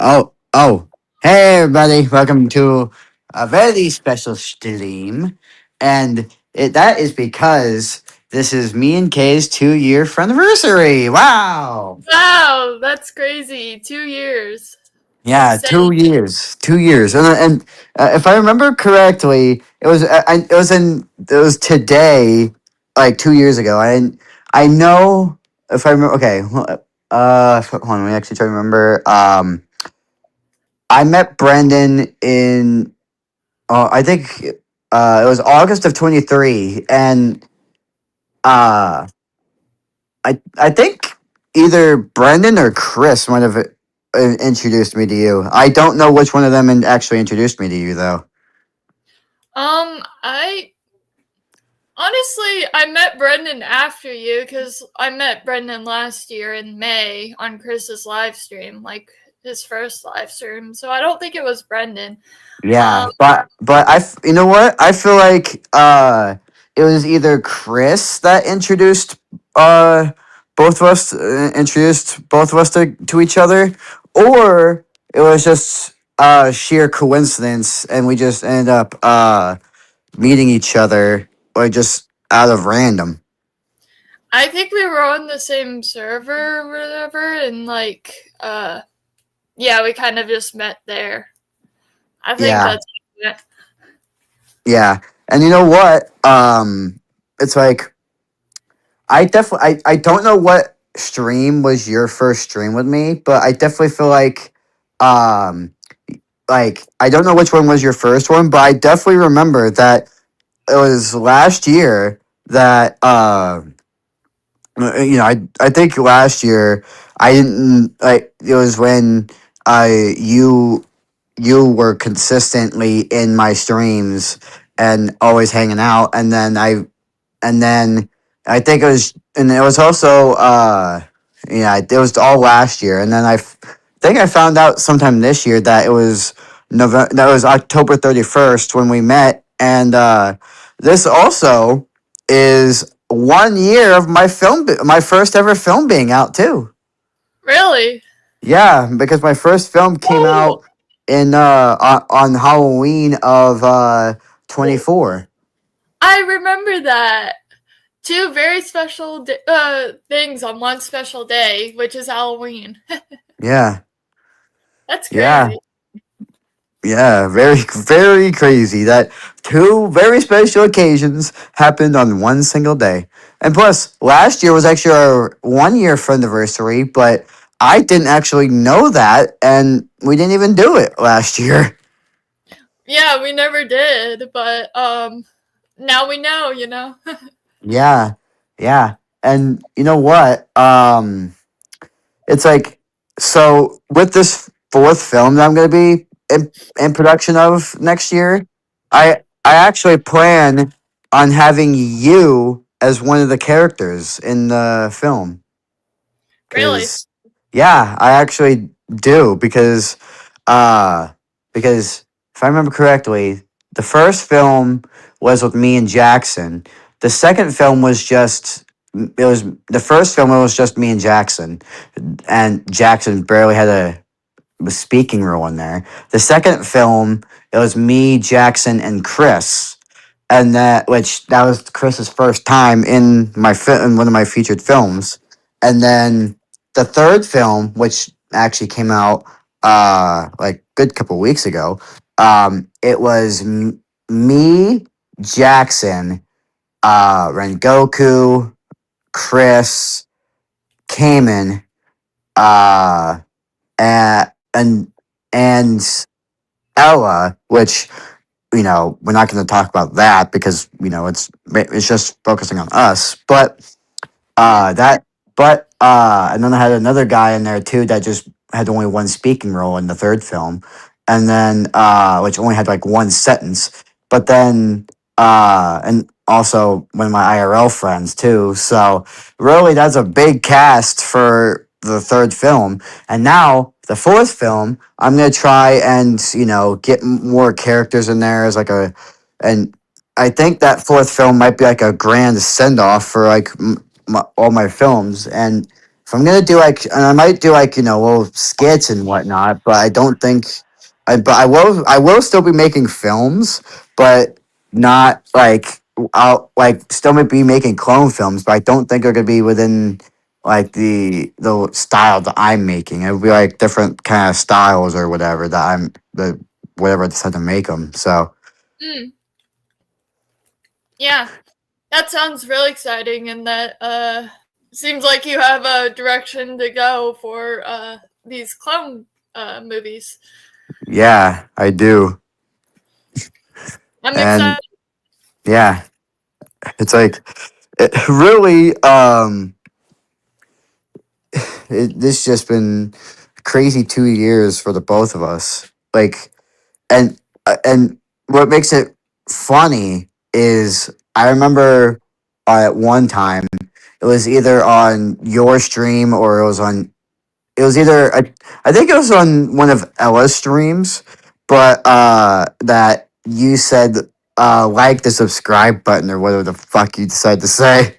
Oh. Hey, everybody. Welcome to a very special stream. That is because this is me and Kay's 2 year anniversary. Wow. Wow, that's crazy. 2 years. Yeah, Insane. 2 years. 2 years. And if I remember correctly, it was today, like 2 years ago. I know if I remember. Okay. Hold on. Let me actually try to remember. I met Brendan in I think it was August of 23, and uh, I think either Brendan or Chris might have introduced me to you. I don't know which one of them actually introduced me to you though. I honestly I met Brendan after you because I met Brendan last year in May on Chris's live stream, like his first live stream. So I don't think it was Brendan. Um, Yeah, but you know what? I feel like it was either Chris that uh introduced both of us to each other, or it was just sheer coincidence and we just ended up meeting each other like just out of random. I think we were on the same server or whatever, and yeah, we kind of just met there. I think Yeah. that's it. Yeah. And you know what? It's like I don't know what stream was your first stream with me, but I definitely feel um like I don't know which one was your first one, but I definitely remember that it was last year that I think last year I didn't like it was when I you were consistently in my streams and always hanging out, and then I think it was also yeah, it was all last year, and then think I found out sometime this year that it was that was October 31st when we met, and this also is 1 year of my first ever film being out too. Really? Yeah, because my first film came Oh, out in on Halloween of 24. I remember that. Two very special things on one special day, which is Halloween. Yeah. That's Yeah. crazy. Yeah, very, very crazy that two very special occasions happened on one single day. And plus, last year was actually our 1 year anniversary, but I didn't actually know that, and we didn't even do it last year. Yeah, we never did, but now we know, you know. Yeah, yeah. And you know what? It's like, so with this fourth film that I'm going to be in production of next year, I actually plan on having you as one of the characters in the film. Really? Cause yeah, I actually do uh because if I remember correctly, the first film was with me and Jackson. The second film was just it was the first film it was just me and Jackson, and Jackson barely had a speaking role in there. The second film it was me, Jackson, and Chris, and that was Chris's first time in in one of my featured films, and then the third film, which actually came out like good couple weeks ago, it was me, Jackson, Rengoku, Chris, Kamen, uh, and and Ella, which we're not going to talk about that because it's just focusing on us. But Yeah. that and then I had another guy in there too that just had only one speaking role in the third film, and then which only had like one sentence. But then and also one of my IRL friends too. So really, that's a big cast for the third film. And now the fourth film, I'm gonna try and get more characters in there as like and I think that fourth film might be like a grand send off for like all my films, if I'm gonna do like, and I might do like little skits and whatnot, but I don't think, but I will still be making films, but not like I'll like still might be making clone films, but I don't think they're gonna be within like the style that I'm making. It would be like different kind of styles or whatever that the whatever I decide to make them. So Mm, yeah, that sounds really exciting, and that seems like you have a direction to go for these clone movies. yeah, I do, I'm and excited. yeah, it's like it really this just been crazy 2 years for the both of us. Like, and what makes it funny is I remember at one time it was either on your stream or it was either I think it was on one of Ella's streams, but that you said like the subscribe button or whatever the fuck you decide to say.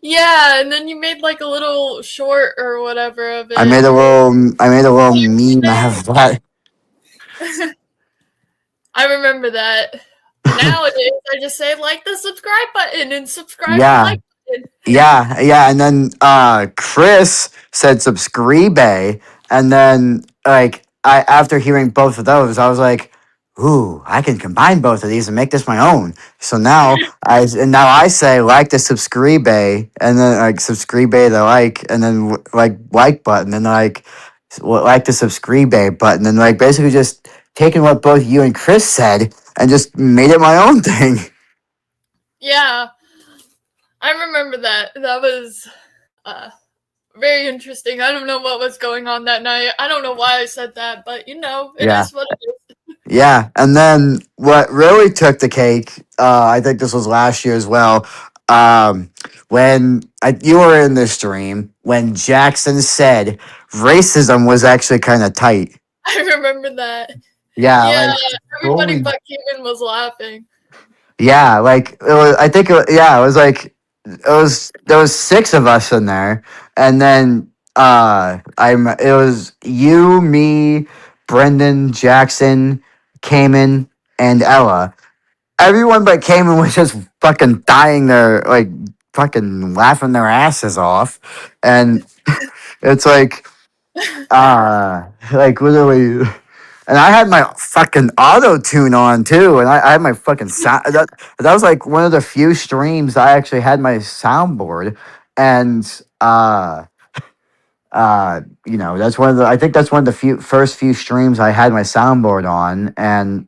Yeah, and then you made like a little short or whatever of I it. made a little I made a little meme out of that. I remember that. Nowadays, I just say like the subscribe button and subscribe and Yeah, like button. yeah, and then Chris said subscribe, and then like I after hearing both of those, I was like, "Ooh, I can combine both of these and make this my own." So now I say like the subscribe, and then like subscribe the like, and then like button, and like the subscribe button, and like basically just taking what both you and Chris said and just made it my own thing. Yeah, I remember that. That was uh, very interesting. I don't know what was going on that night. I don't know why I said that, but it Yeah. is what it is. Yeah, and then what really took the cake, I think this was last year as well, when you were in the stream, when Jackson said racism was actually kind of tight. I remember that. Yeah, Yeah, like everybody holy, but Keegan was laughing. yeah, like it was. I think yeah, it was like there was six of us in there, and then it was you, me, Brendan, Jackson, Cayman, and Ella. Everyone but Cayman was just fucking dying their like fucking laughing their asses off, and it's like literally, and I had my fucking auto tune on too, and I had my fucking sound. That was like one of the few streams I actually had my soundboard, and that's one of the I think that's one of the first few streams I had my soundboard on, and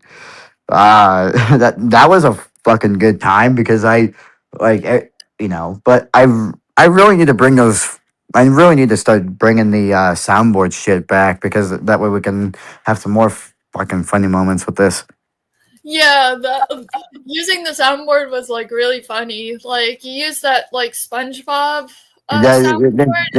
that was a fucking good time because like but I really need to bring those. I really need to start bringing the soundboard shit back because that way we can have some more fucking funny moments with this. Yeah, using the soundboard was like really funny. Like you used that like SpongeBob soundboard, like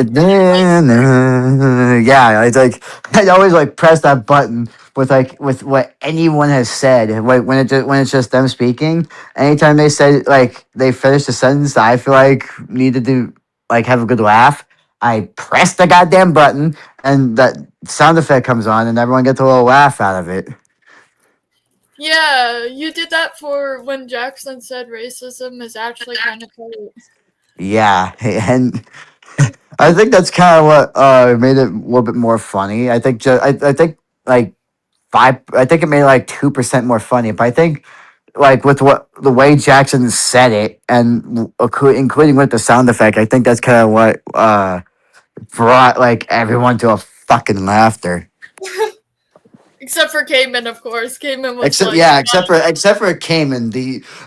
Yeah, it's like I always like press that button with what anyone has said when it's just them speaking. Anytime they say like they finish the sentence that I feel like needed to like have a good laugh, I press the goddamn button and that sound effect comes on and everyone gets a little laugh out of it. yeah, you did that for when Jackson said racism is actually kind of cool. Yeah, and I think that's kind of what made it a little bit more funny. I think like five. I think it made it like 2% more funny. But I think like with what the way Jackson said it and including with the sound effect, I think that's kind of what brought like everyone to a fucking laughter. Except for Cayman, of course. Cayman was Except like, yeah, except for Cayman.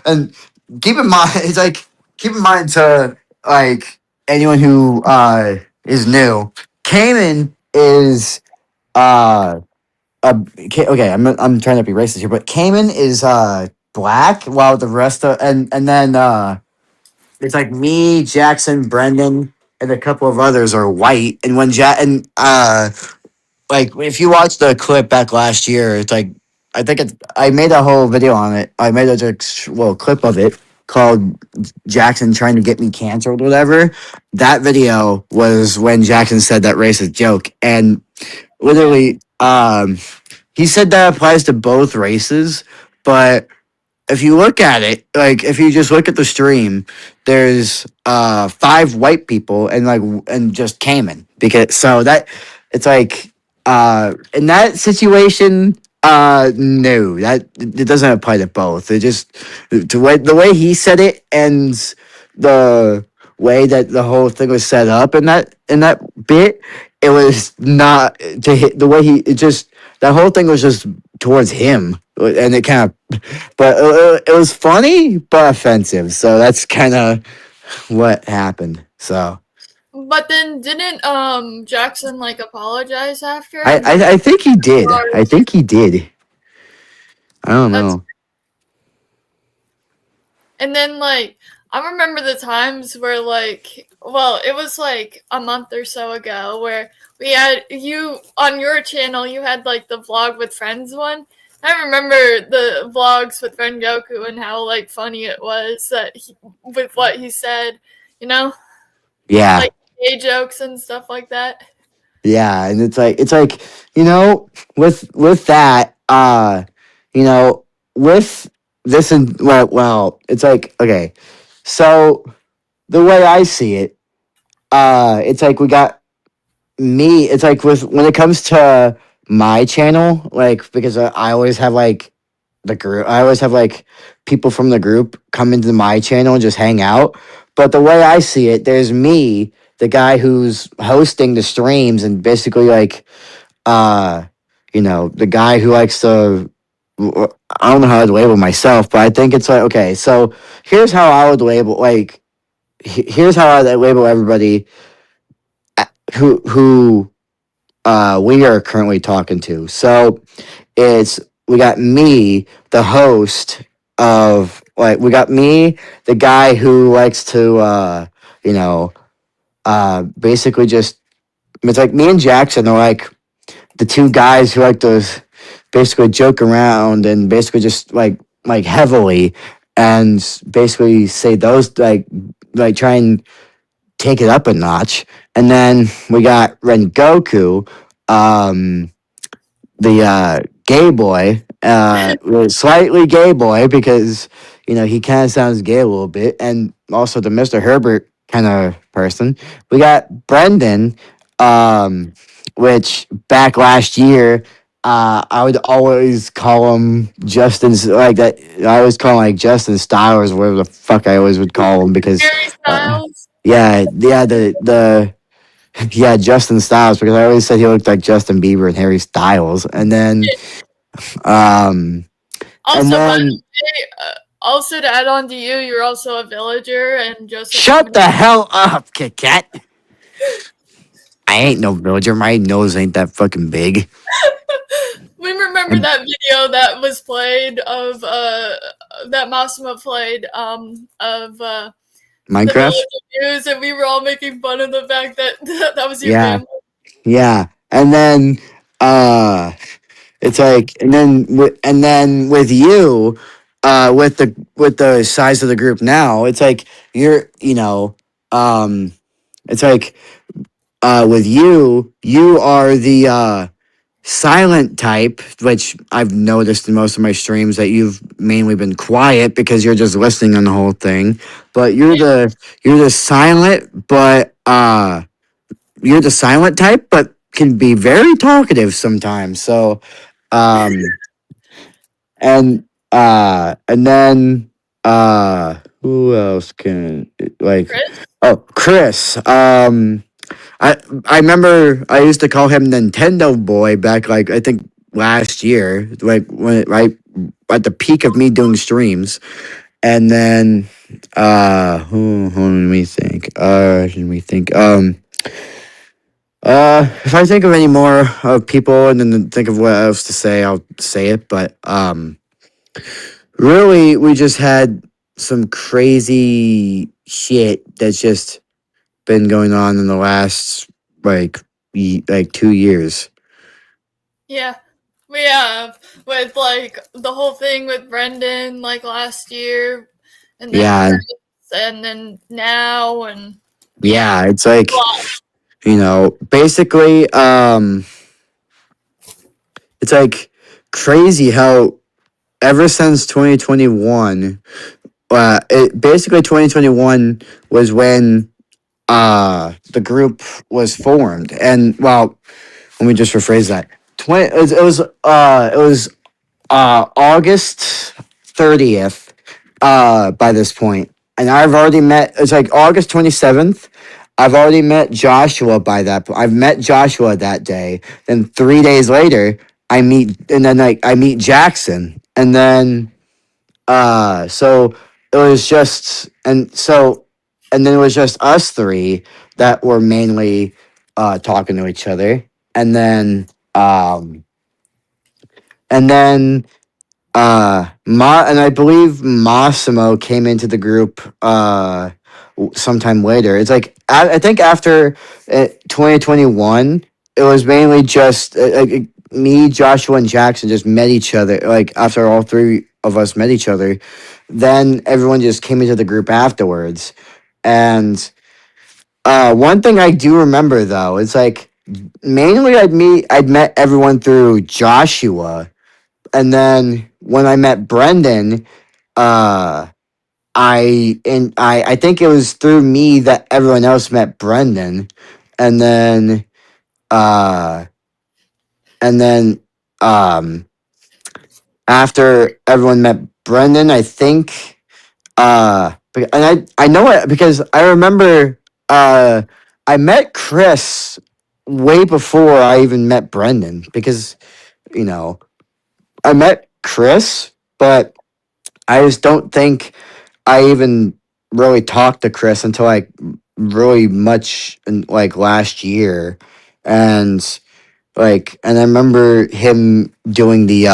And keep in mind it's like keep in mind to like anyone who is new. Cayman is uh okay, I'm trying to be racist here, but Cayman is black while the rest of and then it's like me, Jackson, Brendan, and a couple of others are white. And when like if you watch the clip back last year, it's like I made a whole video on it. I made a little clip of it. called Jackson trying to get me canceled or whatever. That video was when Jackson said that racist joke, and Yeah. literally, he said that applies to both races, but if you look at it, like if you just look at the stream, there's five white people and and just Cayman because so that it's like in that situation no that it doesn't apply to both. It just the way he said it and the way that the whole thing was set up in that bit, it was not to hit the way he it just that whole thing was just towards him and it kind of but it was funny but offensive. So that's kind of what happened. So But then didn't Jackson like apologize after and be like, I think he did. sorry? I think he did. I don't That's know. and then like I remember the times where like well, it was like a month or so ago where we had you on your channel you had like the vlog with friends one. I remember the vlogs with Friend Goku and how like funny it was that with what he said, you know, Yeah, like gay jokes and stuff like that. yeah, and it's like you know with that you know with this and well it's like okay so the way I see it it's like we got me it's like with when it comes to my channel like because I always have like the group I always have like people from the group come into my channel and just hang out but the way I see it there's me the guy who's hosting the streams and basically like uh you know the guy who likes to I don't know how I'd label myself but I think it's like okay so here's how I would label like here's how I label everybody who we are currently talking to. So it's we got me, the host of like we got me, the guy who likes to you know basically just it's like me and Jackson are like the two guys who like to basically joke around and basically just like heavily and basically say those like try and take it up a notch. And then we got Rengoku, um, the gay boy, slightly gay boy because you know he kind of sounds gay a little bit, and also the Mr. Herbert kind of person. We got Brendan, which back last year. I would always call him Justin's like that. I always call him like Justin Stylers, whatever the fuck I always would call him because, Harry Styles. yeah, the yeah, Justin Styles because I always said he looked like Justin Bieber and Harry Styles, um, and Also, by the then way, also to add on to you, you're also a villager, and Joseph told shut me the hell up, Kit Kat. I ain't no villager. My nose ain't that fucking big. we remember And that video that was played of that Massimo played of the Minecraft, village news, and we were all making fun of the fact that that was your yeah, family. yeah, and then uh, it's like, and then with you, with the size of the group now, it's like you're, you know, um, it's like with you, you are the silent type, which I've noticed in most of my streams that you've mainly been quiet because you're just listening on the whole thing. But you're the silent, but you're the silent type, but can be very talkative sometimes. So um and then who else can like Chris, oh Chris I remember I used to call him Nintendo Boy back like I think last year, like when right at the peak of me doing streams, and then let me think. Let me think. If I think of any more of people and then think of what else to say, I'll say it. But really, we just had some crazy shit that's just been going on in the last like like 2 years. yeah, we have with like the whole thing with Brendan like last year. and then Yeah, Chris, and then now, and yeah. It's like, well, basically, it's like crazy how ever since 2021, basically 2021 was when the group was formed. And well, let me just rephrase that. 20 it was August 30th by this point. And I've already met, it's like August 27th. I've already met Joshua by that point. I've met Joshua that day. Then 3 days later, and then like I meet Jackson. And then, so it was just, and then it was just us three that were mainly, talking to each other. And then, and then and I believe Massimo came into the group sometime later. It's like I think after 2021, it was mainly just me, Joshua, and Jackson just met each other. Like after all three of us met each other, then everyone just came into the group afterwards. And one thing I do remember though, it's like mainly I'd met everyone through Joshua, and then when I met Brendan, uh, I think it was through me that everyone else met Brendan, and then uh, and then um, after everyone met Brendan, I think and I know it because I remember I met Chris way before I even met Brendan because you know I met Chris, but I just don't think I even really talked to Chris until like really much in like last year. And and I remember him doing the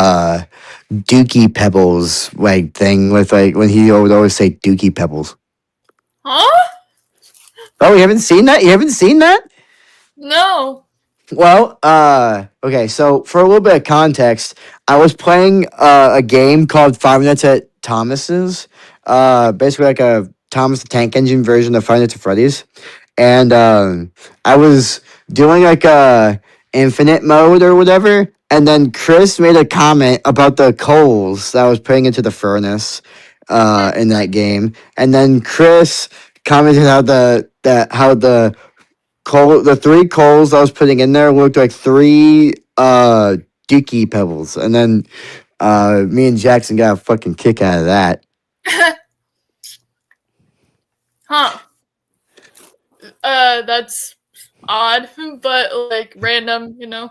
Dookie Pebbles like thing with like when he would always say Dookie Pebbles. huh? Oh, you haven't seen that? You haven't seen that? No. Well, okay, so for a little bit of context, I was playing a game called 5 Minutes at Thomas's, basically like a Thomas the Tank Engine version of 5 Nights at Freddy's, and I was doing like a infinite mode or whatever, and then Chris made a comment about the coals that I was putting into the furnace, in that game, and then Chris commented how the three coals I was putting in there looked like three Dookie Pebbles, and then me and Jackson got a fucking kick out of that. Huh. That's odd, but like random, you know.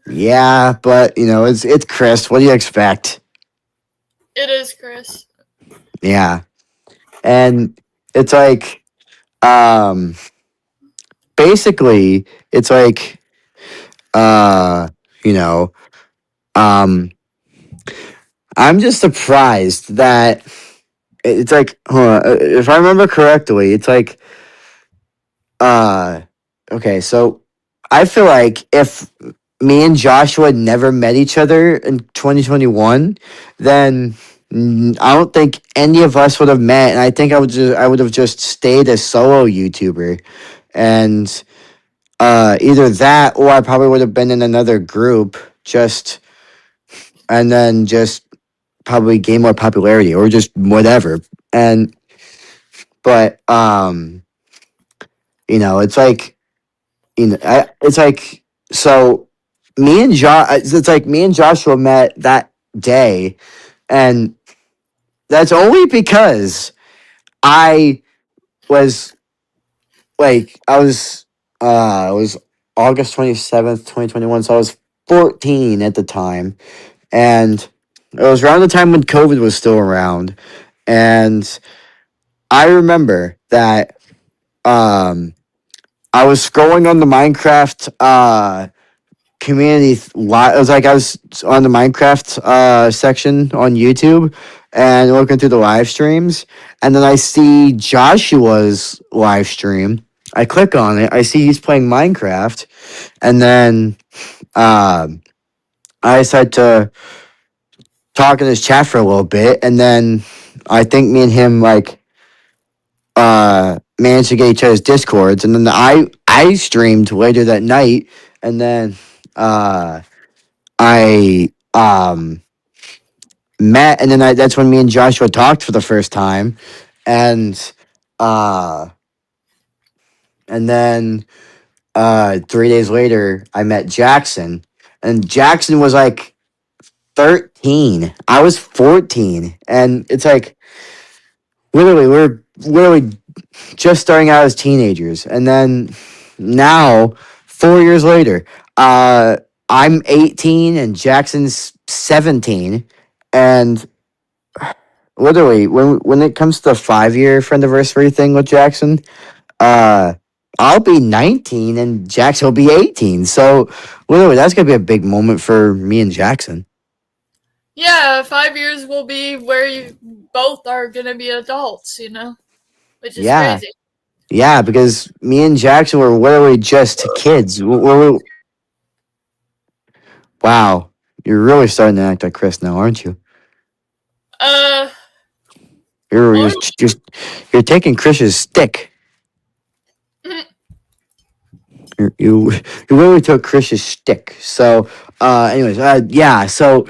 Yeah, but it's Chris. What do you expect? It is Chris. Yeah, and it's like um basically it's like uh you know um I'm just surprised that it's like if I remember correctly, it's like Uh, okay, so I feel like if me and Joshua never met each other in 2021, then I don't think any of us would have met, and I think I would have just stayed a solo YouTuber, and either that or I probably would have been in another group, just and then just probably gain more popularity or just whatever, and but it's like it's like so it's like me and Joshua met that day, and that's only because I was it was August 27th, 2021, so I was 14 at the time, and it was around the time when COVID was still around, and I remember that I was scrolling on the Minecraft it was like I was on the Minecraft section on YouTube and looking through the live streams, and then I see Joshua's live stream. I click on it. I see he's playing Minecraft, and then I decided to talk in his chat for a little bit, and then I think me and him like managed to get each other's discords, and then I streamed later that night, and then I met, and then that's when me and Joshua talked for the first time, and uh and then 3 days later I met Jackson, and Jackson was like 13. I was 14, and it's like literally we're literally just starting out as teenagers, and then now 4 years later, uh I'm 18 and Jackson's 17, and literally when it comes to the 5 year friend anniversary thing with Jackson, uh I'll be 19 and Jackson will be 18. So literally that's gonna be a big moment for me and Jackson. Yeah, 5 years will be where you both are gonna be adults, which is Yeah. crazy. Yeah, because me and Jackson were literally just kids. Wow. You're really starting to act like Chris now, aren't you? Uh, You're or just you're taking Chris's stick. You literally took Chris's stick. So anyways, yeah, so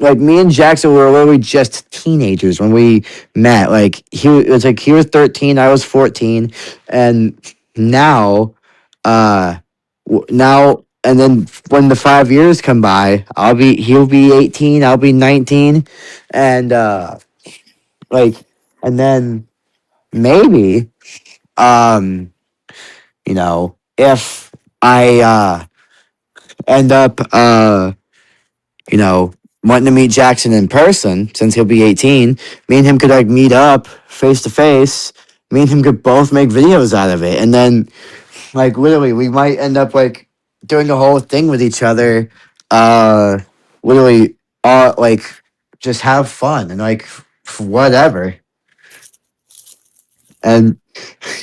like me and Jackson were literally just teenagers when we met. Like it was like he was 13, I was 14, and now, now and then when the 5 years come by, he'll be 18, I'll be 19, and like and then maybe um if I end up you know, wanting to meet Jackson in person since he'll be 18, me and him could like meet up face to face. Me and him could both make videos out of it. And then, like, literally, we might end up like doing a whole thing with each other. Uh, literally, like, just have fun and like, whatever. And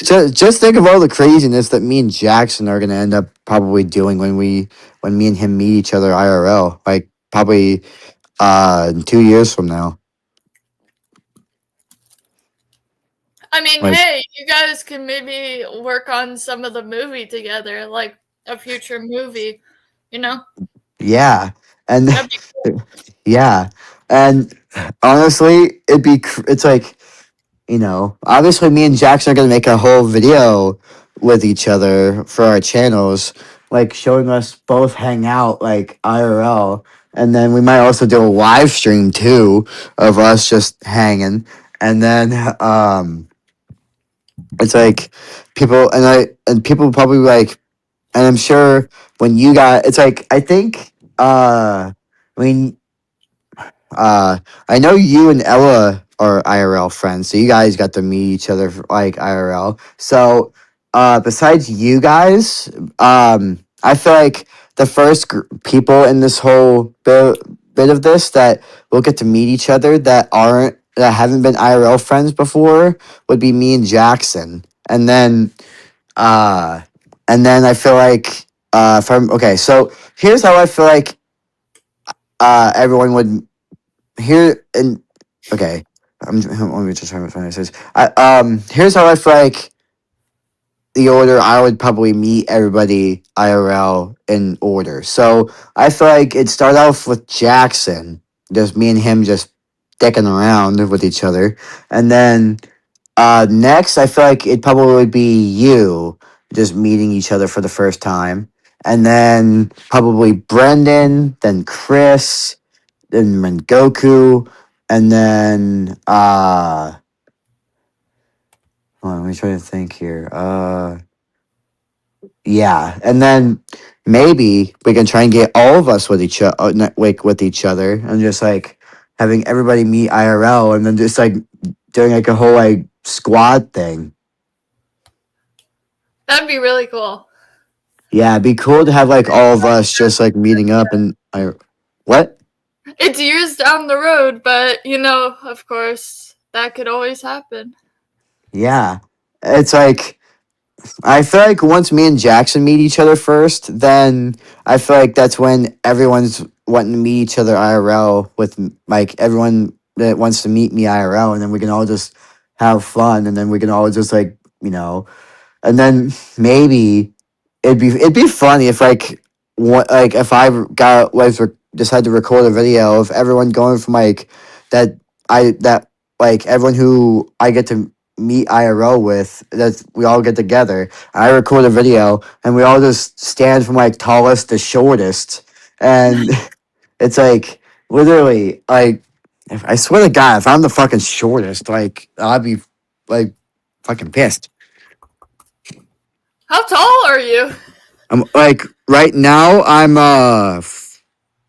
just think of all the craziness that me and Jackson are going to end up probably doing when me and him meet each other IRL. Like, probably 2 years from now. I mean, Like, hey, you guys can maybe work on some of the movie together, like a future movie, you know? yeah, and That'd be yeah, and honestly, it's like obviously, me and Jackson are gonna make a whole video with each other for our channels, like showing us both hang out like IRL, and then we might also do a live stream too of us just hanging, and then it's like people probably like. And I'm sure when you got, it's like I think I mean I know you and Ella are IRL friends, so you guys got to meet each other like IRL. So besides you guys, I feel like the first people in this whole bit of this that will get to meet each other that haven't been IRL friends before would be me and Jackson, uh and then I feel like if I'm okay, so here's how I feel like everyone would here and okay. Let me just try to find what it says. Here's how I feel like the order I would probably meet everybody IRL in order. So I feel like it started off with Jackson, just me and him just dicking around with each other, and then next, I feel like it probably would be you just meeting each other for the first time. And then probably Brendan, then Chris, then Rengoku, and then hold on, let me try to think here. Yeah, and then maybe we can try and get all of us with each other, like with each other, and just like having everybody meet IRL, and then just like doing like a whole like squad thing. that'd be really cool. Yeah, it'd be cool to have like all of us just like meeting up and I what? It's years down the road, but of course, that could always happen. Yeah. It's like I feel like once me and Jackson meet each other first, then I feel like that's when everyone's wanting to meet each other IRL with like everyone that wants to meet me IRL, and then we can all just have fun, and then we can all just like and then maybe it'd be funny if like what like if I got like decided to record a video of everyone going from like that that like everyone who I get to meet IRL with, that we all get together. I record a video and we all just stand from like tallest to shortest, and it's like literally like if, I swear to God, if I'm the fucking shortest, like I'd be like fucking pissed. How tall are you? I'm like right now.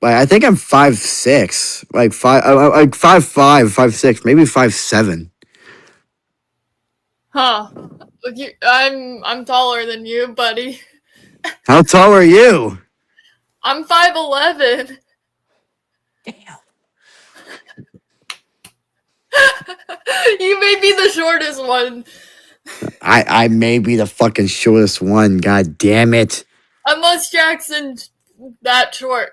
Like I think I'm 5'6", like like 5'5", 5'6", maybe 5'7". Huh. I'm taller than you, buddy. How tall are you? I'm 5'11". You may be the shortest one. I may be the fucking shortest one. God damn it. Unless Jackson's that short.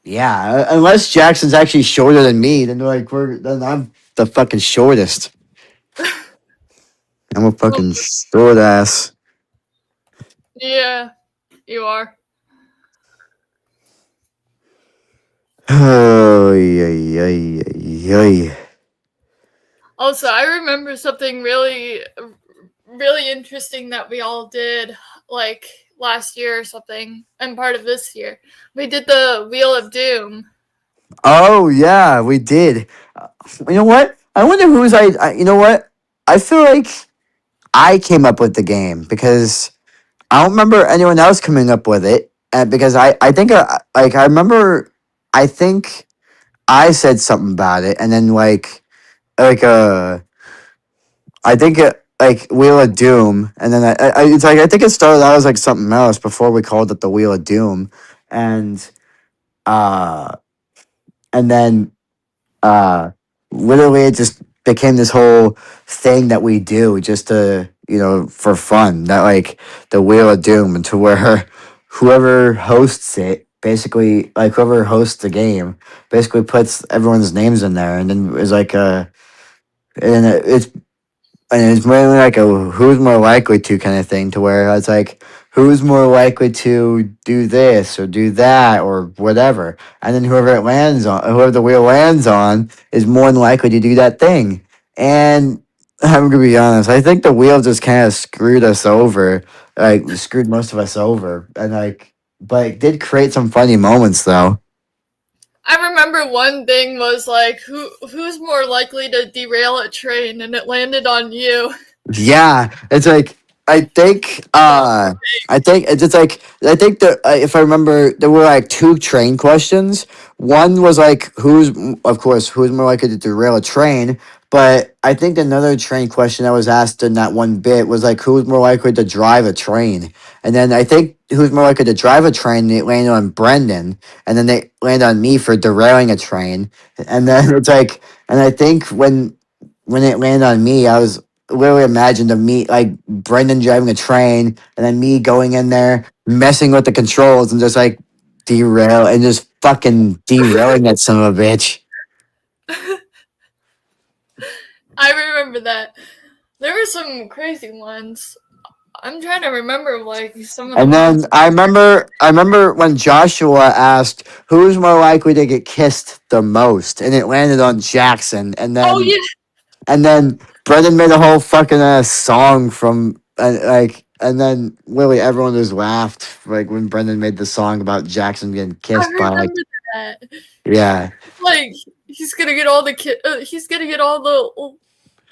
Yeah, unless Jackson's actually shorter than me, then I'm the fucking shortest. I'm a fucking short ass. Yeah, you are. Oh yeah, yeah, yeah. Also, I remember something really interesting that we all did, like last year or something, and part of this year. We did the Wheel of Doom. Oh yeah, we did. You know what? I wonder who's you know what? I feel like I came up with the game because I don't remember anyone else coming up with it. And because I think like I remember, I think I said something about it, and then like I think like Wheel of Doom, and then it's like I think it started out as like something else before we called it the Wheel of Doom, and uh and then uh literally it just became this whole thing that we do just to for fun, that like the Wheel of Doom, and to where whoever hosts it basically, like whoever hosts the game basically puts everyone's names in there, and then is like and it's mainly like a who's more likely to kind of thing, to where it's like who's more likely to do this or do that or whatever, and then whoever the wheel lands on is more than likely to do that thing. And I'm gonna be honest, I think the wheel just kind of screwed us over, like screwed most of us over, and like, but it did create some funny moments though. I remember one thing was like, who's more likely to derail a train, and it landed on you. Yeah, it's like I think it's just like I think that if I remember, there were like two train questions. One was like of course, who's more likely to derail a train, but I think another train question that was asked in that one bit was like who's more likely to drive a train. And then I think who's more likely to drive a train, it landed on Brendan, and then they landed on me for derailing a train. And then it's like, and I think when it landed on me, I was literally imagined of me like Brendan driving a train, and then me going in there messing with the controls and just like derail and just fucking derailing that son of a bitch. I remember that. There were some crazy ones. I'm trying to remember like some of the And then ones. I remember when Joshua asked who's more likely to get kissed the most, and it landed on Jackson. And Oh then yeah, and then Brendan made a whole fucking song from and then literally everyone just laughed like when Brendan made the song about Jackson getting I kissed by like, remember that. yeah. Like he's gonna get all the he's gonna get all the.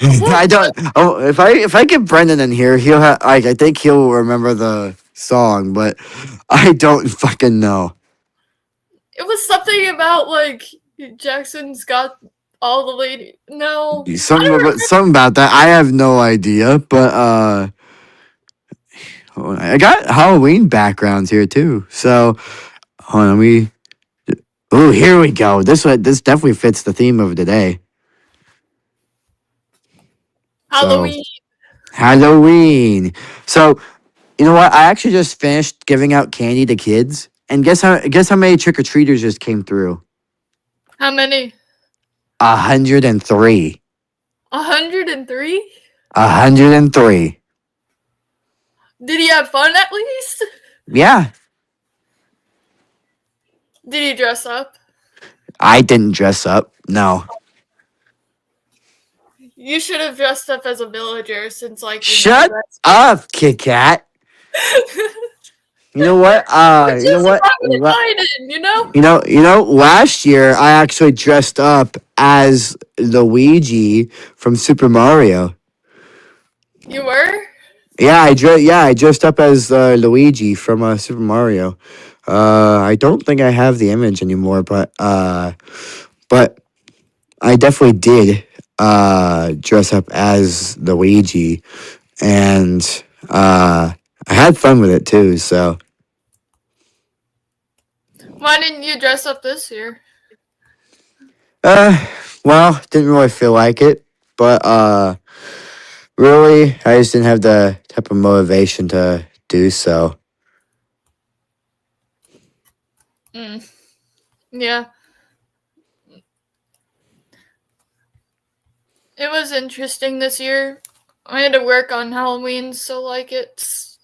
I What? don't. Oh, if I get Brendan in here, he'll like I think he'll remember the song, but I don't fucking know. It was something about like Jackson's got all the lady. No, I don't remember. Something about that. I have no idea, but I got Halloween backgrounds here too. So hold on, we. Oh, here we go. This definitely fits the theme of today. So Halloween. Halloween. So you know what? I actually just finished giving out candy to kids, and guess how many trick or treaters just came through? How many? 103. 103? 103. Did he have fun at least? Yeah, Did he dress up? I didn't dress up. No. You should have dressed up as a villager since, like, you know, Shut that's. up, Kit Kat. You know what? Which You know is what? what I would have in, you know? Last year I actually dressed up as Luigi from Super Mario. You were? I dressed up as Luigi from Super Mario. I don't think I have the image anymore, but I definitely did dress up as Luigi, and I had fun with it too. So Why didn't you dress up this year? uh, well, didn't really feel like it, but really, I just didn't have the type of motivation to do so. Mm. Yeah. It was interesting this year. I had to work on Halloween, so, like, it's,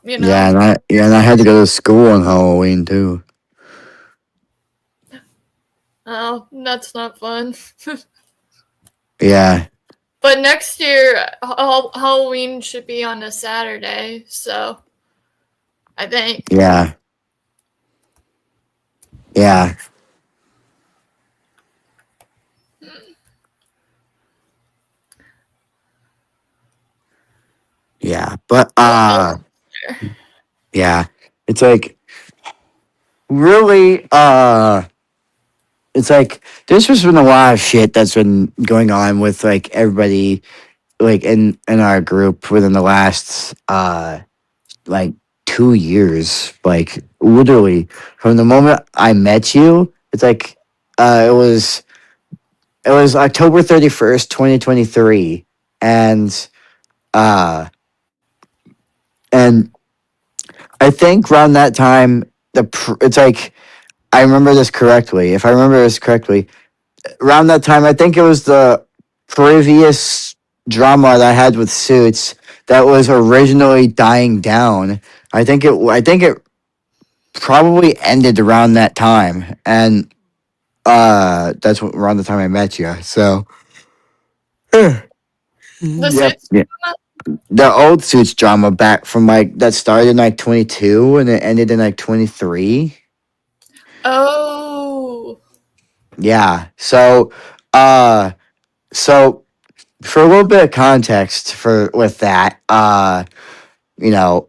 you know. And I had to go to school on Halloween too. Oh, that's not fun. Yeah, But next year, Halloween should be on a Saturday, so I think. yeah, yeah, yeah. But What else? yeah, it's like really it's like there's just been a lot of shit that's been going on with like everybody like in our group within the last like 2 years, like literally from the moment I met you. It's like uh it was it was October 31st, 2023, uh and I think around that time it's like I remember this correctly. If I remember this correctly, around that time, I think it was the previous drama that I had with Suits that was originally dying down. I think it probably ended around that time, and around the time I met you. So The yep, suits? yeah. The old Suits drama back from like that started in like 22 and it ended in like 23. Oh. Yeah. Uh so for a little bit of context for with that,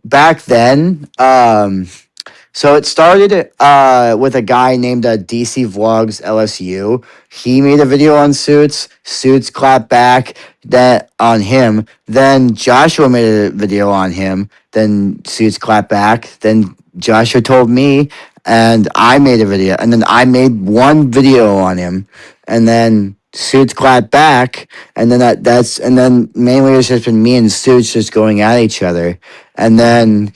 back then, so it started with a guy named DC Vlogs LSU. He made a video on Suits. Suits clapped back that on him. Then Joshua made a video on him. Then Suits clapped back. Then Joshua told me, and I made a video. And then I made one video on him. And then Suits clapped back. And then and then mainly it's just been me and Suits just going at each other. And then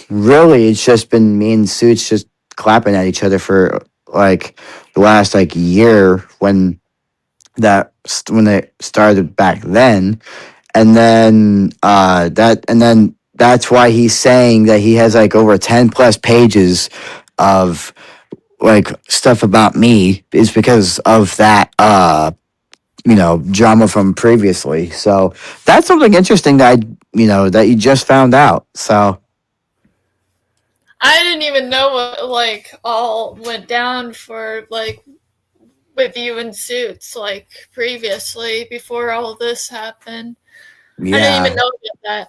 really, it's just been me and Suits just clapping at each other for like the last like year when they started back then, and then that's why he's saying that he has like over 10 plus pages of like stuff about me is because of that drama from previously. So that's something interesting that that you just found out. So I didn't even know what, like, all went down for, like, with you and Suits, like, previously, before all this happened. I didn't even yeah. know about that.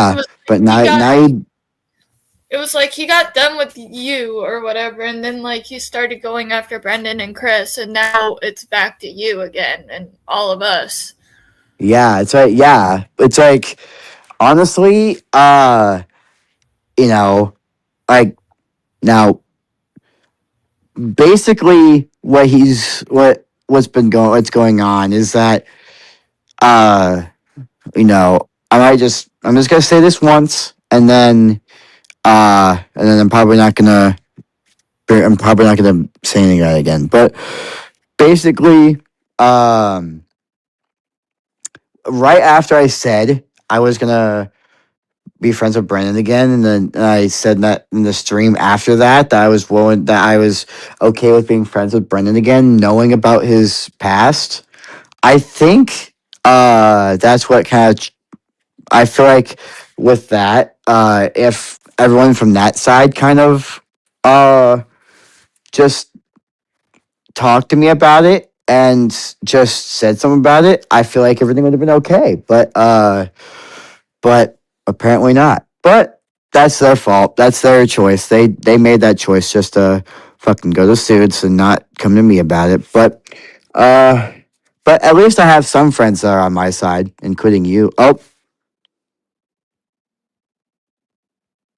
It Yeah, was but he got now it was like he got done with you or whatever, and then, like, he started going after Brendan and Chris, and now it's back to you again and all of us. it's like honestly, you know, like now basically what's going on is that uh I'm just gonna say this once and then I'm probably not gonna I'm probably not gonna say anything about it again. But basically, um, right after I said I was gonna be friends with Brendan again, and then I said that in the stream after that that I was okay with being friends with Brendan again, knowing about his past. I think that's what kind of I feel like with that, if everyone from that side kind of just talked to me about it and just said something about it, I feel like everything would have been okay. But apparently not. But that's their fault. That's their choice. They made that choice just to fucking go to Suits and not come to me about it. Uh but at least I have some friends that are on my side, including you. Oh,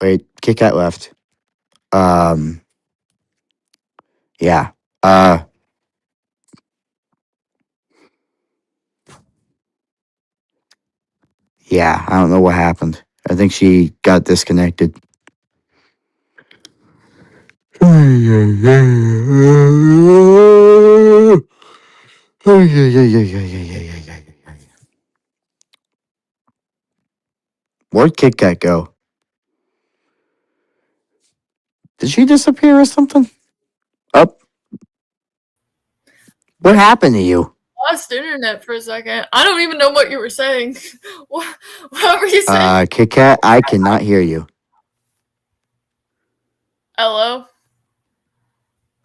wait, Kit Kat left. Um yeah. Uh yeah, I don't know what happened. I think she got disconnected. Where'd Kit Kat go? Did she disappear or something? Up. What happened to you? Lost internet for a second. I don't even know what you were saying. What were you saying? Kit Kat, I cannot hear you. Hello?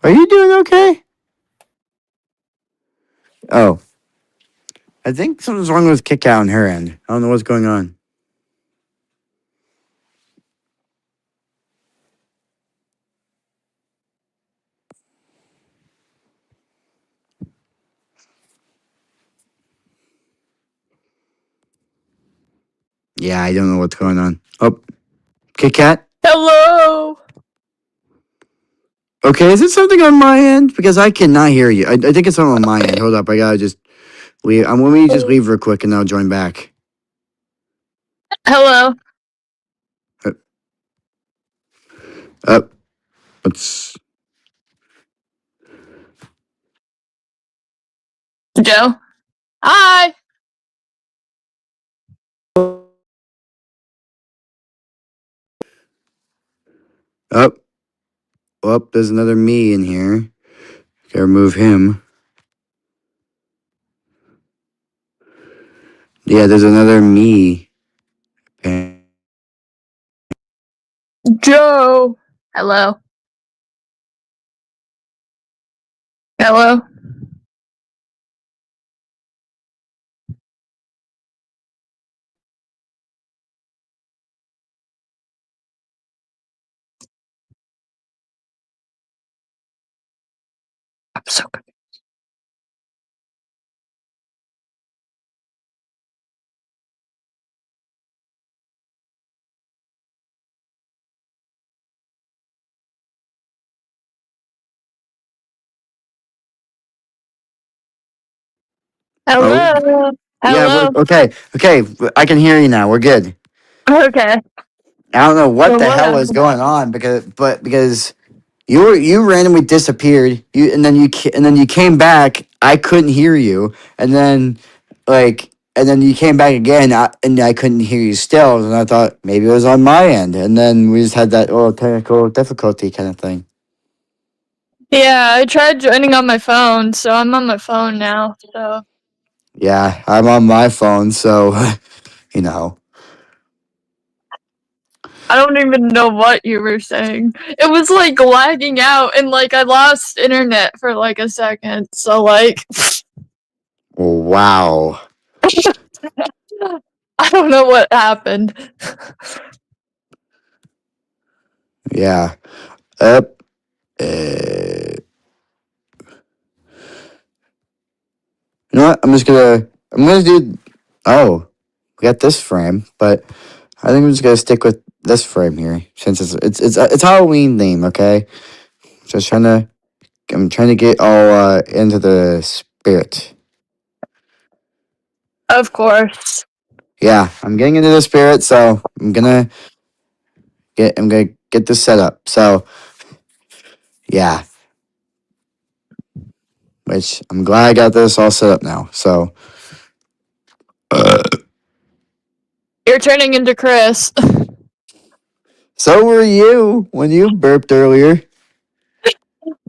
Are you doing okay? Oh, I think something's wrong with Kit Kat on her end. I don't know what's going on. Yeah, I don't know what's going on. Oh, Kit Kat? Hello? Okay, is it something on my end? Because I cannot hear you. I think it's something on my end. Hold up, I gotta just leave. Let me just leave real quick and I'll join back. Hello? Uh, uh, let's. Joe? Hi! Up, there's another me in here. Gotta remove him. Yeah, there's another me. Joe! Hello? Hello? I'm so good. Oh, Hello? yeah, we're Hello? okay. Okay, I can hear you now. We're good. Okay. I don't know what So the what hell is happened? going on because you randomly disappeared. And then you came back. I couldn't hear you, and then and then you came back again, and I couldn't hear you still. And I thought maybe it was on my end, and then we just had that little technical difficulty kind of thing. Yeah, I tried joining on my phone, so I'm on my phone now. So Yeah, I'm on my phone, so you know. I don't even know what you were saying. It was like lagging out and like I lost internet for like a second. So like Wow. I don't know what happened. Yeah. Up. Uh, you know what? I'm gonna do. Oh, we got this frame, but I think I'm just gonna stick with this frame here since it's Halloween theme. Okay, just trying to I'm trying to get all into the spirit. Of course. Yeah, I'm getting into the spirit, so I'm gonna get this set up. So Yeah, which I'm glad I got this all set up now. So, You're turning into Chris. so were you when you burped earlier.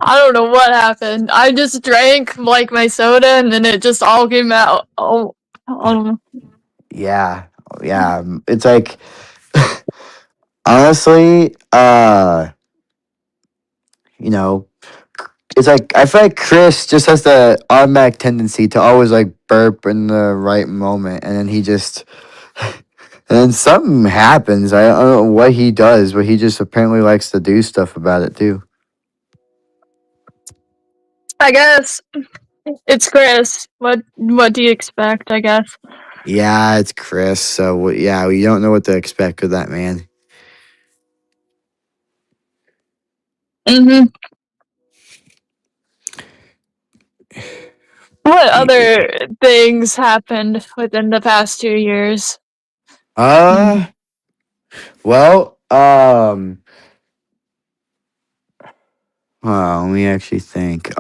I don't know what happened. I just drank like my soda and then it just all came out. Oh, I don't know. Yeah, yeah. It's like honestly, you know, it's like I feel like Chris just has the automatic tendency to always like burp in the right moment, and then he just, and then something happens. I don't know what he does, but he just apparently likes to do stuff about it too. I guess it's Chris. What do you expect? I guess. Yeah, it's Chris. So yeah, we don't know what to expect of that man. Mm-hmm. What Y- other things happened within the past 2 years? Uh, well, let me actually think.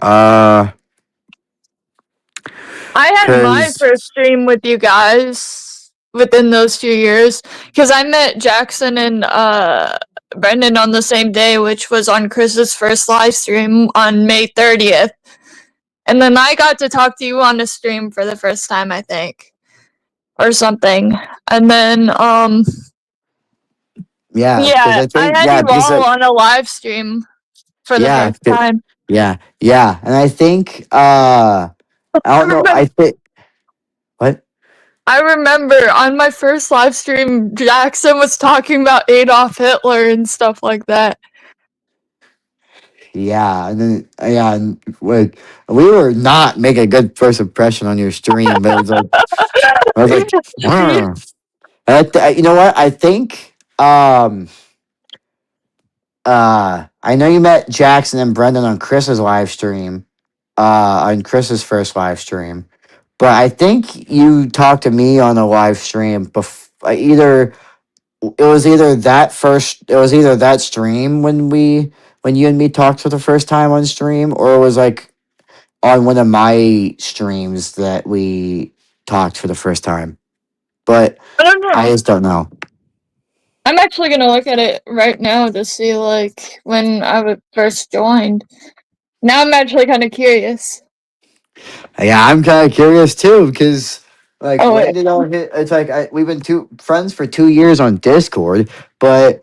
I had my Cause first stream with you guys within those 2 years because I met Jackson and Brendan on the same day, which was on Chris's first live stream on May 30th. And then I got to talk to you on a stream for the first time, I think, or something. And then, yeah, because yeah, I I think had yeah, you because all on a live stream for the yeah, first time. yeah, yeah, and I think I I don't know. remember, I think what? I remember on my first live stream, Jackson was talking about Adolf Hitler and stuff like that. Yeah, and then yeah, and we were not making a good first impression on your stream, but it was like I was like, "Mm." And you know what? I think I know you met Jackson and Brendan on Chris's live stream, on Chris's first live stream, but I think you talked to me on a live stream either it was either that stream when you and me talked for the first time on stream, or it was like on one of my streams that we talked for the first time. But I don't I know. just don't know. I'm actually gonna look at it right now to see like when I first joined. Now I'm actually kind of curious. Yeah, I'm kind of curious too because like Oh when wait, did all hit? It's like we've been two friends for 2 years on Discord, but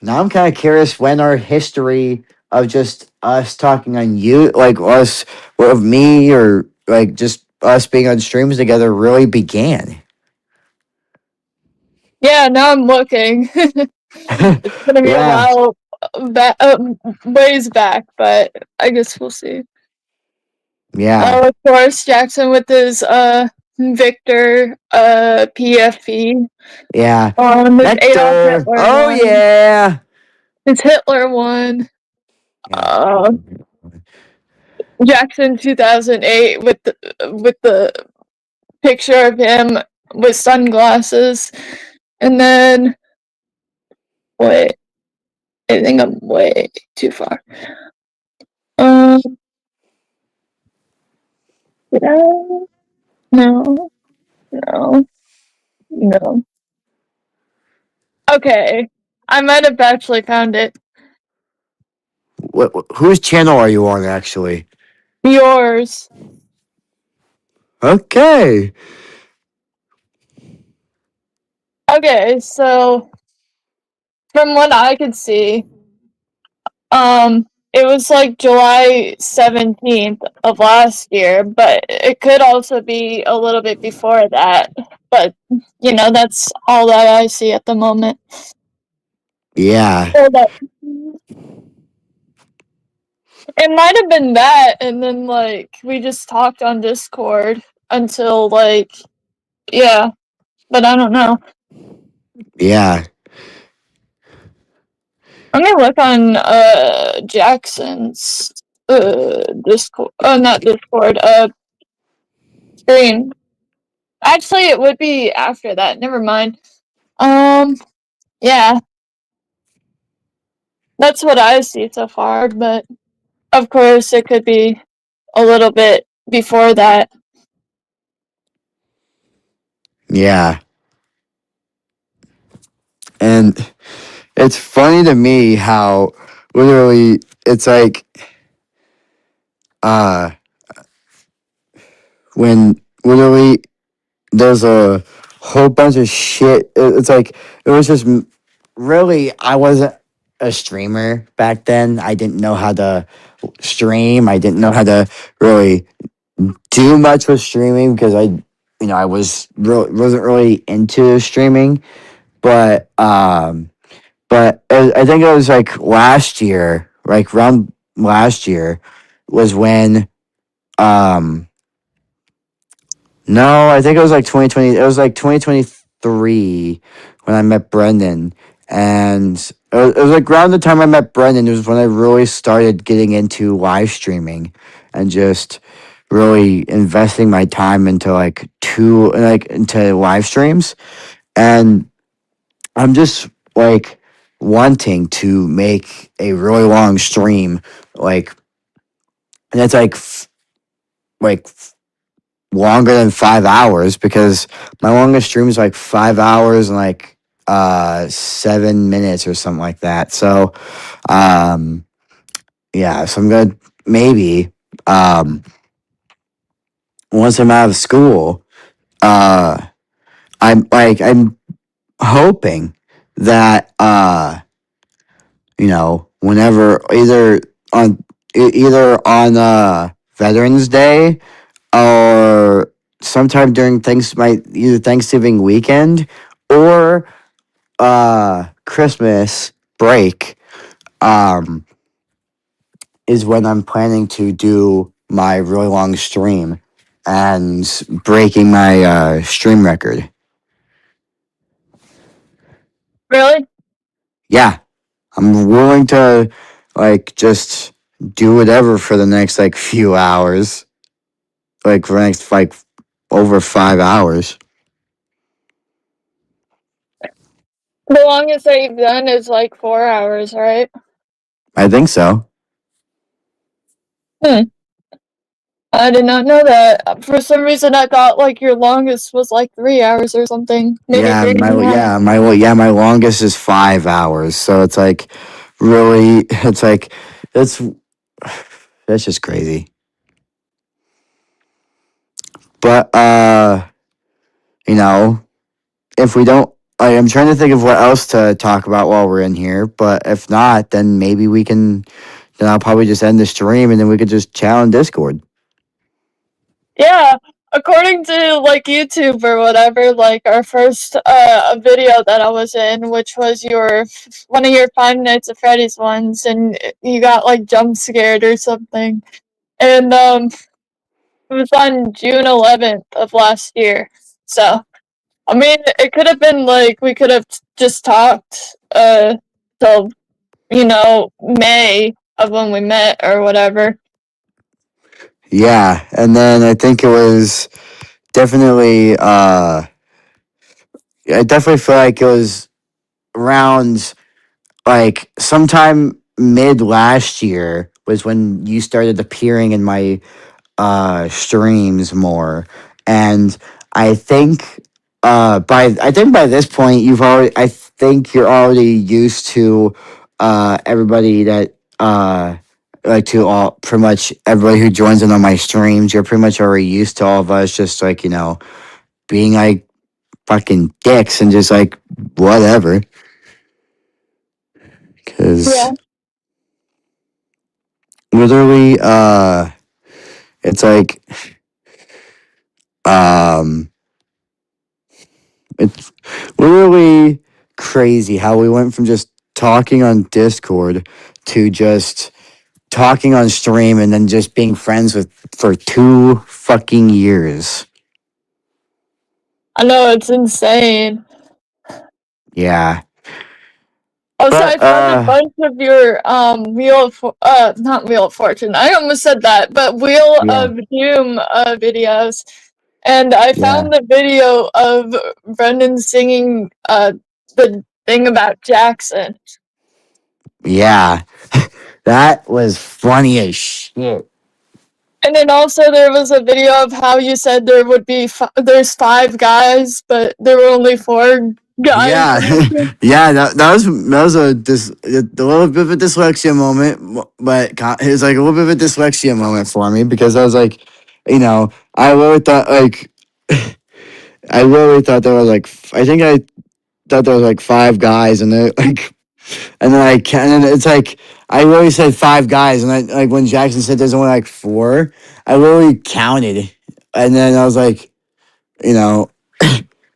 now I'm kind of curious when our history of just us talking on you, like us, of me, or like just us being on streams together really began. yeah. Now I'm looking. It's gonna be a Yeah, while back, ways back, but I guess we'll see. yeah, Oh, of course, Jackson with his Victor PFP yeah. his Adolf Nectar. Hitler Oh one, yeah. his Hitler one. Yeah. Uh, Jackson 2008 with the picture of him with sunglasses, and then wait, I think I'm way too far. Um, did I? No, no, no. Okay, I might have actually found it. Whose channel are you on actually? Yours. Okay. Okay, so from what I could see, it was like July 17th of last year, but it could also be a little bit before that. But, that's all that I see at the moment. Yeah. Hold up. It might have been that, and then, like, we just talked on Discord until, like, yeah, but I don't know. Yeah. Let me look on, Jackson's, Discord, not Discord, stream. Actually, it would be after that. Never mind. Yeah, that's what I see so far. But of course, it could be a little bit before that. Yeah. And it's funny to me how literally it's like uh when literally there's a whole bunch of shit. It's like it was just really I wasn't a streamer back then. I didn't know how to stream. I didn't know how to really do much with streaming because I wasn't really into streaming. But I think it was like last year, like around last year, was when um no, I think it was like 2020. It was like 2023 when I met Brendan. And it was like around the time I met Brendan, it was when I really started getting into live streaming and just really investing my time into into live streams. And I'm just like wanting to make a really long stream, like, and it's like longer than 5 hours because my longest stream is like 5 hours and like 7 minutes or something like that. So um yeah, so I'm gonna maybe um once I'm out of school, uh I'm hoping that whenever either on Veterans Day or sometime during either Thanksgiving weekend or Christmas break um is when I'm planning to do my really long stream and breaking my stream record. Really? Yeah, I'm willing to like just do whatever for the next like few hours, like for the next like over 5 hours. The longest that you've done is like 4 hours, right? I think so. Hmm. I did not know that. For some reason, I thought like your longest was like 3 hours or something. Maybe Yeah, 3.5. my longest is 5 hours. So it's like really, it's like that's that's just crazy. But you know, if we don't, I'm trying to think of what else to talk about while we're in here. But if not, then maybe we can. Then I'll probably just end the stream and then we could just chat on Discord. Yeah, according to like YouTube or whatever, like our first video that I was in, which was one of your Five Nights at Freddy's ones, and you got like jump scared or something, and it was on June 11th of last year. So I mean, it could have been like we could have just talked till May of when we met or whatever. Yeah, and then I think it was definitely. I definitely feel like it was around like sometime mid last year was when you started appearing in my streams more. And I think by this point I think you're already used to everybody that like to all pretty much everybody who joins in on my streams. You're pretty much already used to all of us just like being like fucking dicks and just like whatever. Yeah. Because literally, it's like, um, it's literally crazy how we went from just talking on Discord to just talking on stream and then just being friends with for 2 fucking years. I know it's insane. Yeah, Also, but I found a bunch of your not Wheel of Fortune. I almost said that, but Wheel yeah, of Doom videos, and I yeah, found the video of Brendan singing the thing about Jackson. yeah. That was funny as shit. And then also there was a video of how you said there would be there's 5 guys, but there were only 4 guys Yeah, in the group. yeah. That was a little bit of a dyslexia moment, but it was like a little bit of a dyslexia moment for me because I was like, I really thought like I really thought there was like I think I thought there was like 5 guys and they like and then it's like I really said 5 guys and I like when Jackson said there's only like 4, I literally counted and then I was like, you know,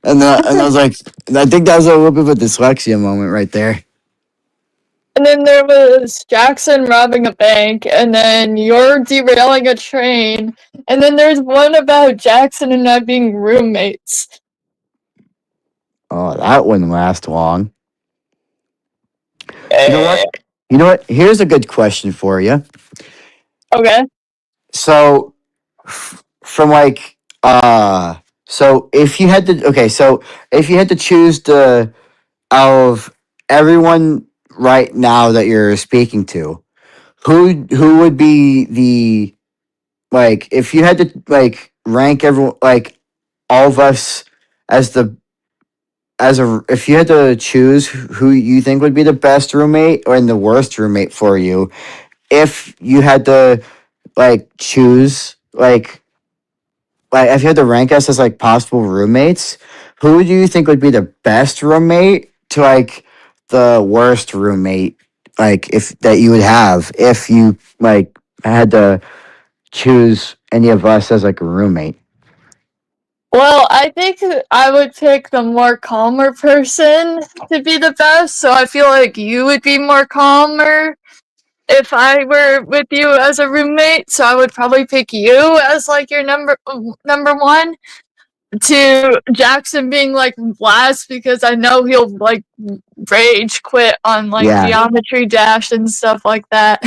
and I was like, I think that was a little bit of a dyslexia moment right there. And then there was Jackson robbing a bank, and then you're derailing a train, and then there's one about Jackson and I being roommates. Oh, that wouldn't last long. You know Eh, what? You know what? Here's a good question for you. okay. So, from like, so if you had to, okay, so if you had to choose the out of everyone right now that you're speaking to, who would be the like if you had to like rank everyone like all of us as the as a if you had to choose who you think would be the best roommate or the worst roommate for you, if you had to like choose like if you had to rank us as like possible roommates, who do you think would be the best roommate to like the worst roommate like if that you would have if you like had to choose any of us as like a roommate? Well, I think I would pick the more calmer person to be the best, so I feel like you would be more calmer if I were with you as a roommate, so I would probably pick you as like your number one. To Jackson being like last because I know he'll like rage quit on like Yeah, Geometry Dash and stuff like that.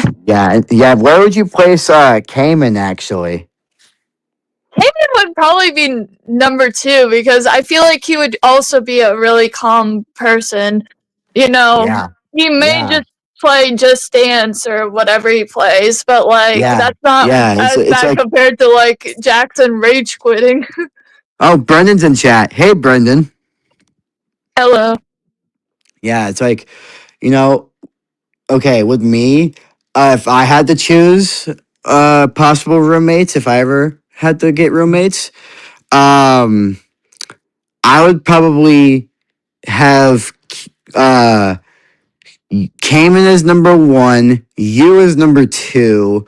yeah. Where would you place Cayman actually? Hayden would probably be number 2 because I feel like he would also be a really calm person. You know, Yeah, he may yeah, just play Just Dance or whatever he plays, but like yeah, that's not yeah. as It's bad like, compared to like Jackson rage quitting. oh, Brendan's in chat. Hey, Brendan. Hello. Yeah, it's like, you know, okay, with me, if I had to choose possible roommates, if I ever had to get roommates, um, I would probably have uh Cayman as number one, you as number two,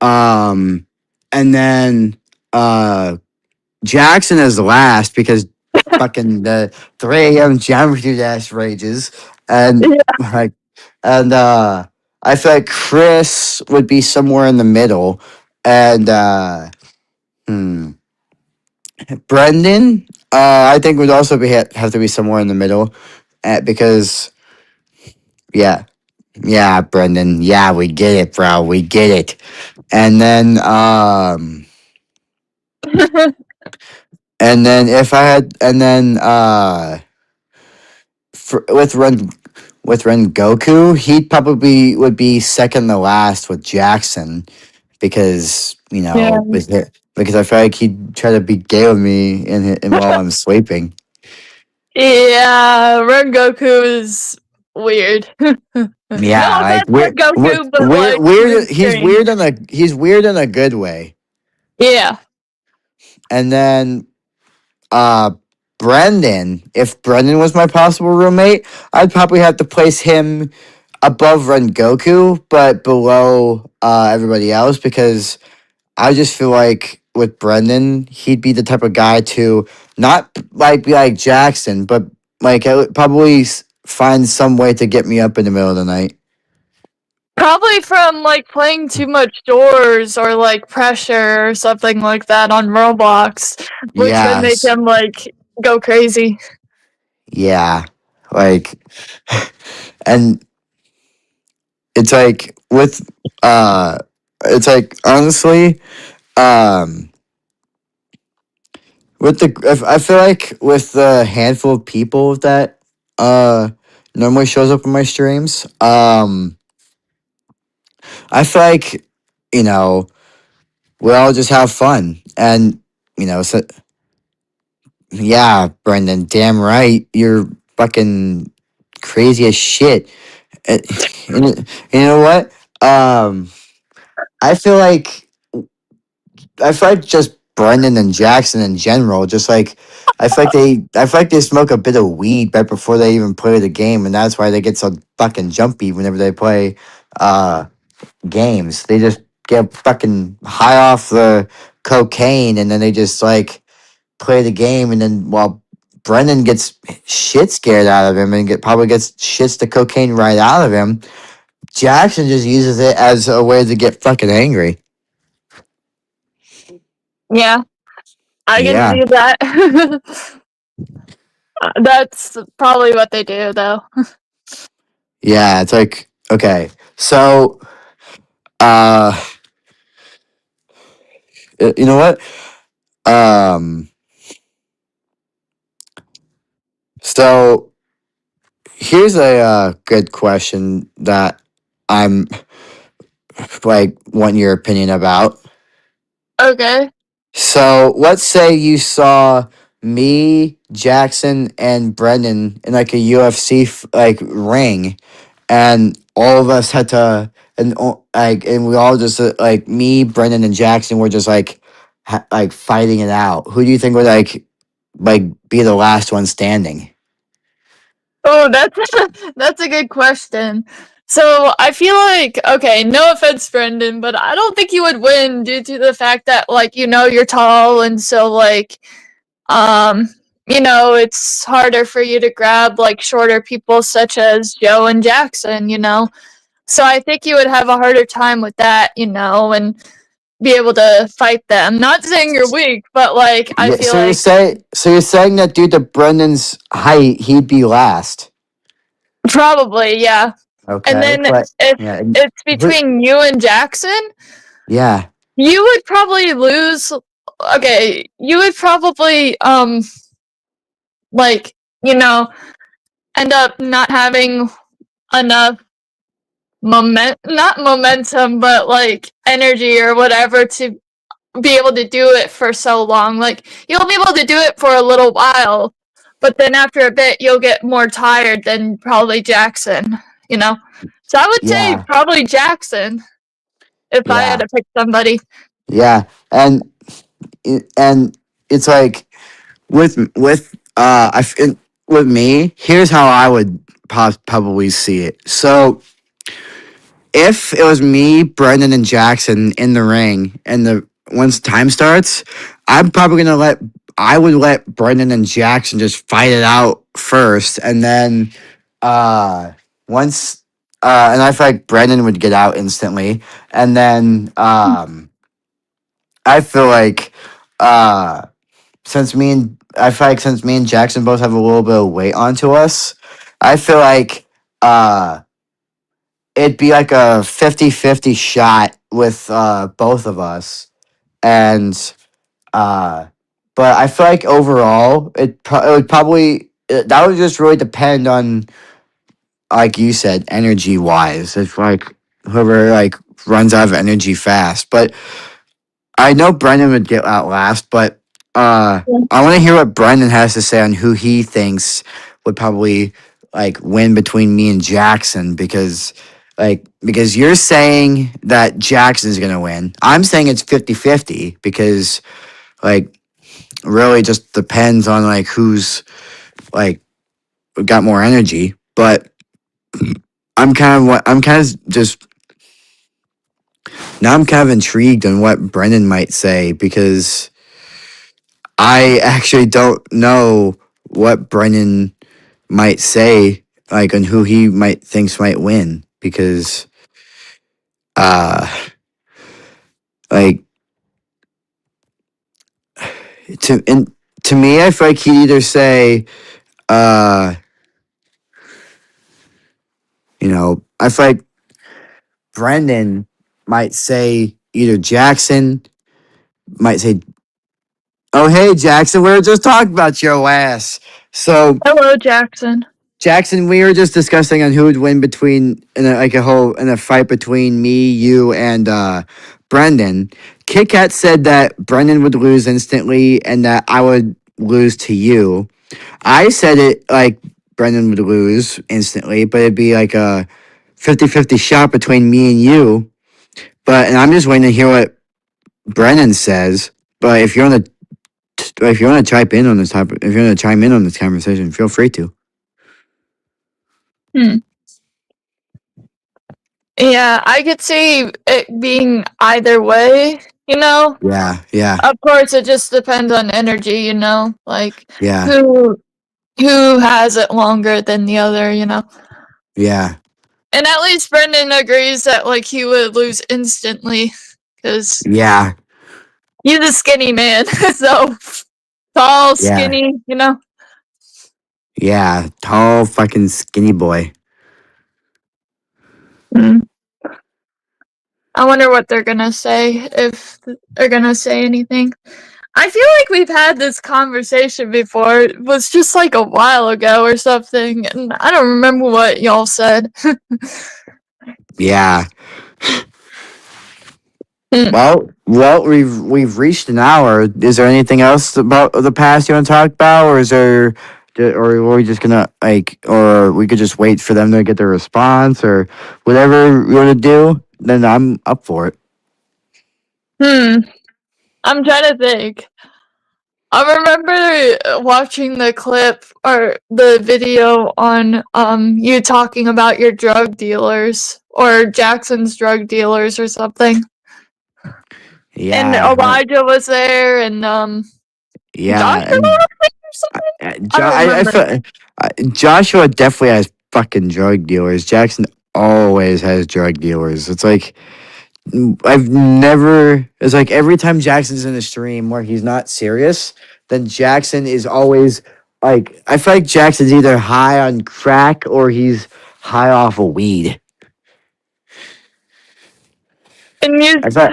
um, and then Jackson as last because fucking the 3 a.m. geometry dash rages and like and I feel like Chris would be somewhere in the middle and hmm, Brendan I think would also have to be somewhere in the middle because yeah, yeah, Brendan, yeah, we get it, bro, we get it. And then if I had and then for, with Ren Goku, he probably would be second to last with Jackson because Yeah. because I feel like he'd try to be gay with me in while I'm sleeping. Yeah, Rengoku is weird. No Yeah, like offense, Rengoku, but like he's weird. insane. He's weird in a good way. Yeah. And then uh Brendan, if Brendan was my possible roommate, I'd probably have to place him above Rengoku, but below everybody else because I just feel like with Brendan, he'd be the type of guy to not like be like Jackson, but like I would probably find some way to get me up in the middle of the night. Probably from like playing too much doors or like pressure or something like that on Roblox, which would make Yes, him like go crazy. yeah, like, and it's like with it's like honestly, um, with I feel like with the handful of people that normally shows up in my streams, I feel like, you know, we all just have fun. And, so, yeah, Brendan, damn right. You're fucking crazy as shit. Uh, you know what? Um, I feel like just Brendan and Jackson in general, just like I feel like they smoke a bit of weed right before they even play the game, and that's why they get so fucking jumpy whenever they play uh games. They just get fucking high off the cocaine, and then they just like play the game, and then while Brendan gets shit scared out of him and probably gets shits the cocaine right out of him. Jackson just uses it as a way to get fucking angry. Yeah, I can Yeah. see that. That's probably what they do, though. Yeah, it's like okay. So, uh you know what? Um so here's a good question that I'm like want your opinion about. Okay. So, let's say you saw me, Jackson, and Brendan in like a UFC like ring, and all of us had to, and we all just like me, Brendan, and Jackson were just like like fighting it out. Who do you think would like be the last one standing? Oh, that's that's a good question. So I feel like, okay, no offense, Brendan, but I don't think you would win due to the fact that, like, you're tall, and so, like, um, it's harder for you to grab, like, shorter people such as Joe and Jackson. So I think you would have a harder time with that, and be able to fight them. Not saying you're weak, but, like, I Yeah. feel like So you're saying that due to Brendan's height, he'd be last. probably, yeah. And Okay, then but if yeah, it's who- between you and Jackson, yeah, you would probably lose. Okay, you would probably like, you know, end up not having enough not momentum, but like energy or whatever to be able to do it for so long. Like, you'll be able to do it for a little while, but then after a bit you'll get more tired than probably Jackson. So I would say yeah, probably Jackson if I had yeah, to pick somebody. yeah, and it's like with me. Here's how I would probably see it. So if it was me, Brendan, and Jackson in the ring, and the once time starts, I'm probably gonna let I would let Brendan and Jackson just fight it out first, and then once and I feel like Brendan would get out instantly, and then I feel like uh since me and Jackson both have a little bit of weight onto us, I feel like it'd be like a 50-50 shot with both of us. And uh but I feel like overall it would probably that would just really depend on, like you said, energy wise. If like whoever like runs out of energy fast. But I know Brendan would get out last, but I want to hear what Brendan has to say on who he thinks would probably like win between me and Jackson, because you're saying that Jackson's going to win. I'm saying it's 50-50 because like really just depends on like who's like got more energy, but I'm kind of just now I'm kind of intrigued on what Brendan might say because I actually don't know what Brennan might say, like on who he might thinks might win, because uh like to and to me I feel like he'd either say uh I feel like Brendan might say either Jackson might say, oh hey Jackson, we were just talking about your ass. So Hello, Jackson. Jackson, we were just discussing on who would win between in a fight between me, you, and Brendan. Kit Kat said that Brendan would lose instantly and that I would lose to you. I said it like Brendan would lose instantly, but it'd be like a 50-50 shot between me and you. And I'm just waiting to hear what Brendan says. But if you want to chime in on this topic, if you want to chime in on this conversation, feel free to. Hmm. Yeah, I could see it being either way, you know? Yeah, yeah, Of course, it just depends on energy, you know? Like, yeah, who has it longer than the other, you know? yeah, And at least Brendan agrees that, like, he would lose instantly, because yeah, he's a skinny man, so tall, yeah, skinny, you know? yeah. Tall fucking skinny boy. Mm. I wonder what they're gonna say, if they're gonna say anything. I feel like we've had this conversation before. It was just like a while ago or something, and I don't remember what y'all said. Yeah. Hmm. Well, we've reached an hour. Is there anything else about the past you want to talk about, or or are we just gonna or we could just wait for them to get their response, or whatever you want to do? Then I'm up for it. I'm trying to think. I remember watching the clip or the video on you talking about your drug dealers or Jackson's drug dealers or something. And Yeah, Elijah was there and yeah, Joshua and or something? I don't I remember. feel Joshua definitely has fucking drug dealers. Jackson always has drug dealers. It's like I've never. It's like every time Jackson's in a stream where he's not serious, then Jackson is always like. I feel like Jackson's either high on crack or he's high off of weed. And you I thought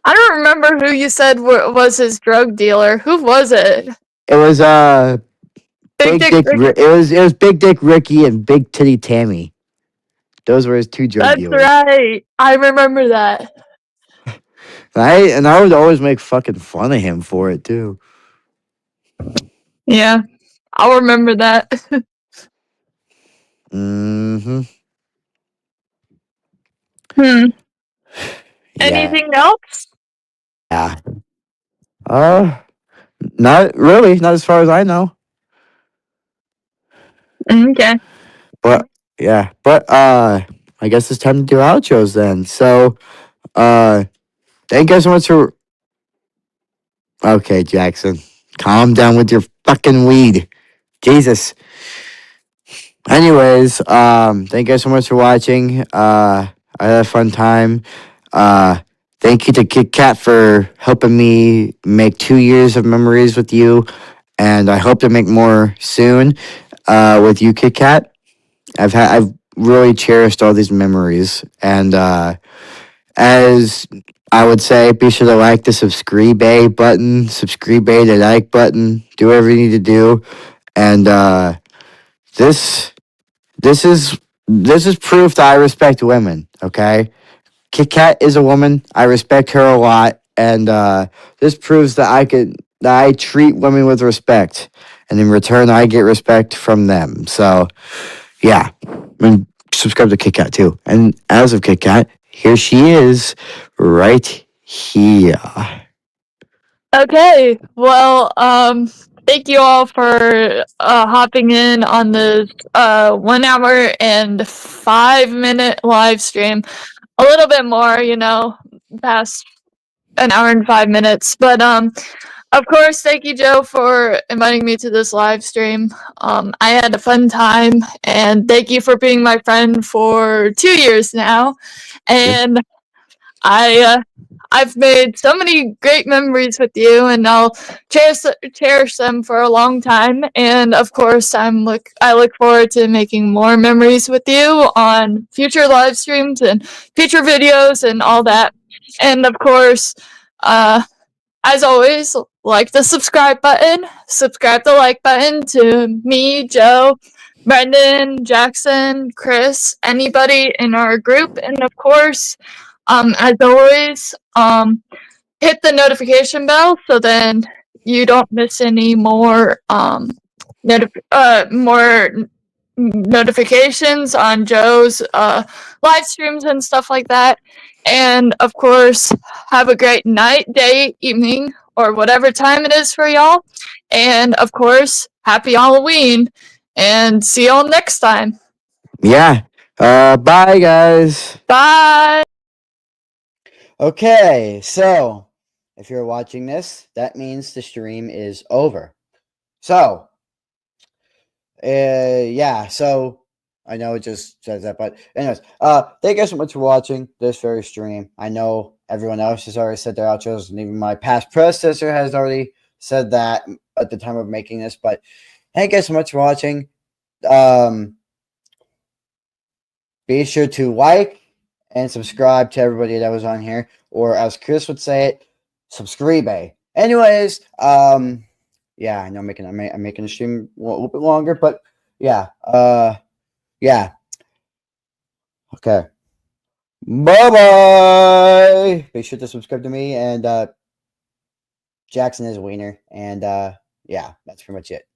I don't remember who you said was his drug dealer. Who was it? it was Big Dick Rick. It was Big Dick Ricky and Big Titty Tammy. Those were his two drug That's dealers. right. I remember that. And I would always make fucking fun of him for it too. Yeah, I'll remember that. Mm-hmm. Hmm. Yeah. Anything else? Yeah. Uh, Not really. Not as far as I know. Okay. But yeah. I guess it's time to do outros then. So uh thank you guys so much for okay, Jackson. Calm down with your fucking weed. Jesus. Anyways, thank you guys so much for watching. I had a fun time. Uh thank you to Kit Kat for helping me make 2 years of memories with you. And I hope to make more soon with you, Kit Kat. I've really cherished all these memories, and as I would say, be sure to like the subscribe button, subscribe the like button, do whatever you need to do, and this this is proof that I respect women. Okay, Kit Kat is a woman. I respect her a lot, and this proves that I treat women with respect, and in return, I get respect from them. So yeah, and subscribe to Kit Kat too. And as of Kit Kat, here she is, right here. Okay. Well, thank you all for hopping in on this 1 hour and 5 minute live stream. A little bit more, you know, past an hour and 5 minutes. But of course, thank you, Joe, for inviting me to this live stream. I had a fun time, and thank you for being my friend for 2 years now. And I've made so many great memories with you, and I'll cherish them for a long time. And of course, I look forward to making more memories with you on future live streams and future videos and all that. And of course, as always, like the subscribe the like button to me, Joe, Brendan, Jackson, Chris, anybody in our group, and of course, as always, hit the notification bell so then you don't miss any more more notifications on Joe's live streams and stuff like that. And of course, have a great night, day, evening, or whatever time it is for y'all. And of course, happy Halloween, and see y'all next time. Yeah. Bye, guys. Bye. Okay, so if you're watching this, that means the stream is over. So, yeah, so I know it just says that, but anyways, thank you so much for watching this very stream. I know everyone else has already said their outros, and even my past predecessor has already said that at the time of making this, but thank you so much for watching. Be sure to like and subscribe to everybody that was on here, or as Chris would say it, subscribe. Anyways, yeah, I know I'm making the stream a little bit longer, but yeah, yeah. Okay. Bye bye. Be sure to subscribe to me, and Jackson is a wiener, and yeah, that's pretty much it.